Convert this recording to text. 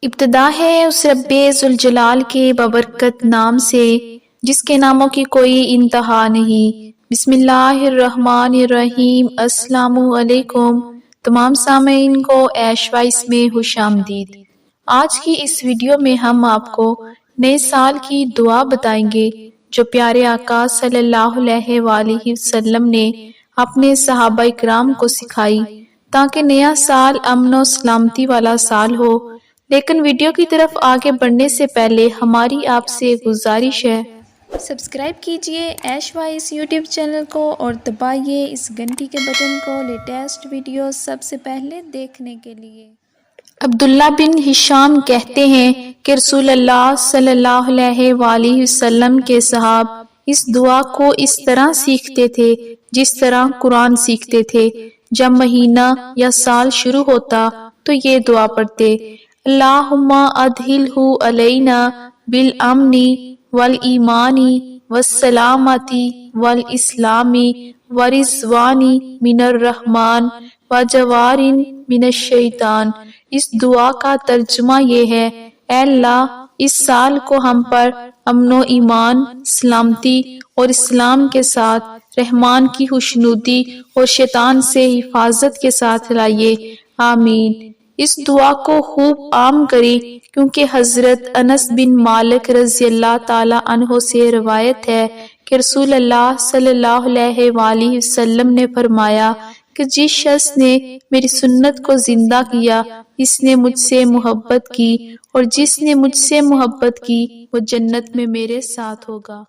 ابتدا ہے اس رب ذوالجلال کے بابرکت نام سے جس کے ناموں کی کوئی انتہا نہیں۔ بسم اللہ الرحمن الرحیم۔ السلام علیکم تمام سامعین کو ایش وائس میں خوش آمدید۔ آج کی اس ویڈیو میں ہم آپ کو نئے سال کی دعا بتائیں گے جو پیارے آقا صلی اللہ علیہ وآلہ وسلم نے اپنے صحابہ اکرام کو سکھائی تاکہ نیا سال امن و سلامتی والا سال ہو۔ لیکن ویڈیو کی طرف آگے بڑھنے سے پہلے ہماری آپ سے گزارش ہے، سبسکرائب کیجئے ایش وائس یوٹیوب چینل کو اور دبائیے اس گھنٹی کے بٹن کو لیٹسٹ ویڈیو سب سے پہلے دیکھنے کے لیے۔ عبداللہ بن ہشام کہتے ہیں کہ رسول اللہ صلی اللہ علیہ وآلہ وسلم کے صحاب اس دعا کو اس طرح سیکھتے تھے جس طرح قرآن سیکھتے تھے۔ جب مہینہ یا سال شروع ہوتا تو یہ دعا پڑھتے، اللہم ادخلہ علینا بالامن والایمان والسلامۃ والاسلام ورضوان من الرحمن وجوار من الشیطان۔ اس دعا کا ترجمہ یہ ہے، اے اللہ اس سال کو ہم پر امن و ایمان، سلامتی اور اسلام کے ساتھ رحمان کی خوشنودی اور شیطان سے حفاظت کے ساتھ لائیے، آمین۔ اس دعا کو خوب عام کریں کیونکہ حضرت انس بن مالک رضی اللہ تعالی عنہ سے روایت ہے کہ رسول اللہ صلی اللہ علیہ وآلہ وسلم نے فرمایا کہ جس شخص نے میری سنت کو زندہ کیا اس نے مجھ سے محبت کی، اور جس نے مجھ سے محبت کی وہ جنت میں میرے ساتھ ہوگا۔